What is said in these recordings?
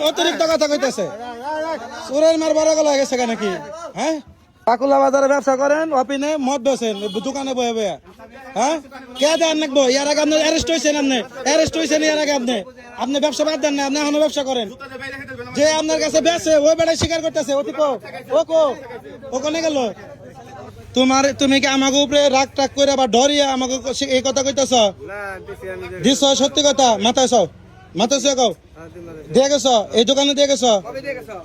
অতিরিক্ত কথা কইতেছে চোরের মার বড় গলা গেছে কেন কি? হ্যাঁ, পাকুলা বাজারে ব্যবসা করেন, অপিনে মদ বেছেন দোকানে বয়ে বয়ে। হ্যাঁ, কে দেন নাকবো? এর আগে আপনি অ্যারেস্ট হয়েছেন, অ্যারেস্ট হয়েছেন এর আগে আপনি ব্যবসা বাদ দেন না, আপনি এখনো ব্যবসা করেন। যে আপনার কাছে বেছে ওই বেড়াই স্বীকার করতেছে, ও কোনে গেল? তুমি কি আমাকে উপরে রাগ টাক করে আবার ডরিয়া আমাকে এই কথা কইতেছ? দিছ সত্যি কথা, মাথায় চাও কও দিয়ে গেছ, এই দোকানে দিয়ে গেছ?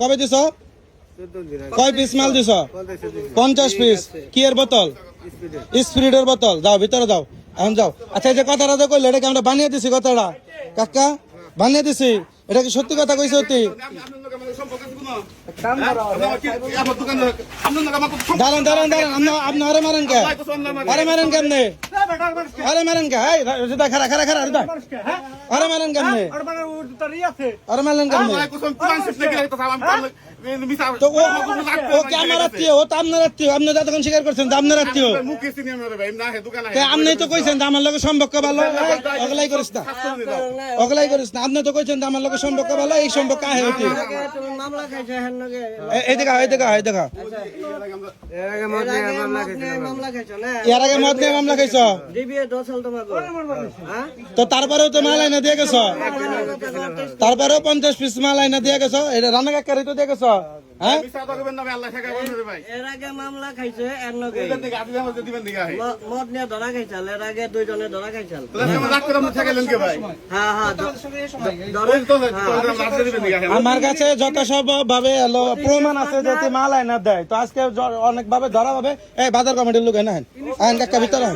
কবে দিছ? কয় পিস মাল দিছ? 50 পিস। কি এর বোতল? স্পিরিটের বোতল। যাও ভিতরে যাও, এখন যাও। আচ্ছা, এই যে কথাটা তো কইলে, এটা কি আমরা বানিয়ে দিছি? কথাটা কাকা বানিয়ে দিছি, এটা কি সত্যি কথা কইছে? সত্যি? দাঁড়ান দাঁড়ান দাঁড়ান, আপনি আরে মারেন কে? আরে মারেন কেমনে? আরে মারেন কে? খারা খারা খারা আরে মারেন কেমনে? আরে মারেন কেমনে? তো ও কি আমার আত্মীয়? ও তো আপনার আত্মীয়। আপনি যতক্ষণ স্বীকার করছেন আপনার আত্মীয়, আপনি তো কইছেন আমার লোকের সম্পর্ক ভালো। ওগুলাই করিস না, ওগুলাই করিস না। আপনি তো কইছেন আমার লোকের সম্পর্ক ভালো, এই সম্পর্ক আহে হইতে। এই দেখা এর আগে মদ নিয়ে মামলা খাইছ? তো তারপরেও তো মাল আইনা দিয়ে গেছ, তারপরেও 50 পিস মাল আইনা দিয়ে গেছ। এটা রান্না কাকারি তো দিয়ে গেছ। হ্যাঁ, এর আগে মামলা খাইছে, মদ নিয়ে ধরা খাইছাল, এর আগে 2 জনে ধরা খাইছাল। আমার কাছে যত সব ভাবে প্রমাণ আছে যে মাল আইনা দেয়। তো আজকে অনেক ভাবে ধরা হবে। এই বাজার কমিটির লোক না আইন কাকা ভিতরে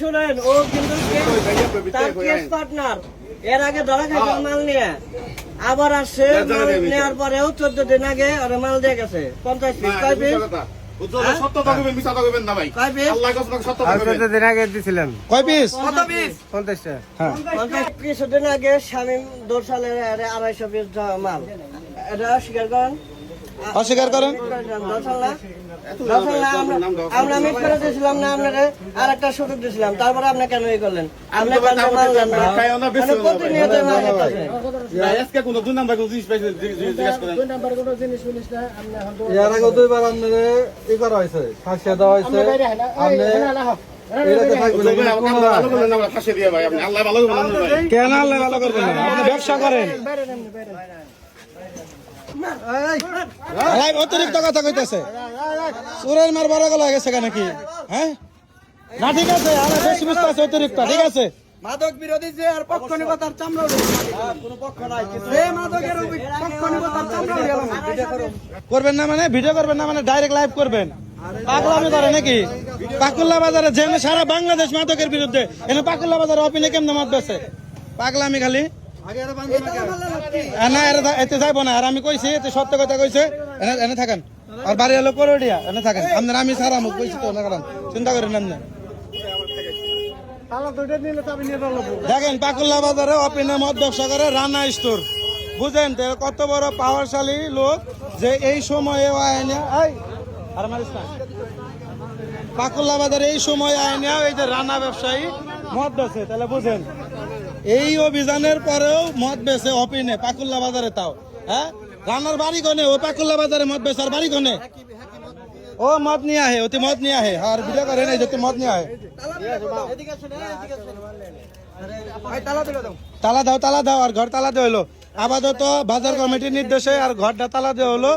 শুনেন, ও কিন্তু পার্টনার। এর আগে ধরা খাইছে মাল নিয়ে, আবার আসছে নেওয়ার পরেও 14 দিন আগে ওরা মাল দিয়ে গেছে 50 পিস। কয় পিস? কিছুদিন আগে শামীম দোরসালের 250 পিস মাল, এটা স্বীকার করেন? অস্বীকার করেন? আমরা মিট করে দিয়েছিলাম না আপনাকে, আর একটা সুযোগ দিয়েছিলাম, তারপরে আপনি কেন এই করলেন? আপনি মানলেন না, প্রতিনিয়ত কেন আল্লাহ ভালো করবেন না? আপনি ব্যবসা করেন, অতিরিক্ত কথা কইতেছে চোরের মার বড় গলা গেছে কেন কি? হ্যাঁ, না ঠিক আছে, বেশি বুঝতে আছে অতিরিক্ত। ঠিক আছে, মাদক বিরোধী যে আর পক্ষনিকতার চামড়া কোনো পক্ষ নাই, মাদকের পক্ষনিকতার চামড়া করবেন না মানে ভিডিও করবেন না মানে ডাইরেক্ট লাইভ করবেন? পাগলামি করে নাকি? পাকুল্লা বাজারে যেন সারা বাংলাদেশ মাদকের বিরুদ্ধে, এনে পাকুল্লা বাজারে অপিনে কেমন মত বেছে? পাগলামি খালি না, এতে যাইব না। আর আমি কইছি এতে সত্য কথা কইছে, এনে থাকেন। আর বাড়ি হলো করডিয়া, এনে থাকেন। আপনার আমি সারা মুখ কইছি তো, চিন্তা করেন আপনি। দেখেন, পাকুল্লা বাজারে অপিনে মদ ব্যবসা করে রানা স্টোর। বুঝেন কত বড় পাওয়ারশালী লোক, যে এই সময়ে পাকুল্লা বাজারে এই সময় আইনে এই যে রানা ব্যবসায়ী মদ বেছে। তাহলে বুঝেন, এই অভিযানের পরেও মদ বেছে অপিনে পাকুল্লা বাজারে। তাও হ্যাঁ, রানার বাড়ি কোনে? ও পাকুল্লা বাজারে মদ বেছে, আর বাড়ি কোনে? ও মদ নিয়ে আহে, অতি মদ নিয়ে আহে। আর ভিডিও করে নাই যে মদ নিয়ে আহে। তালা দাও আর ঘর তালা দেওয়া হলো। আপাতত বাজার কমিটির নির্দেশে আর ঘরটা তালা দেওয়া হলো।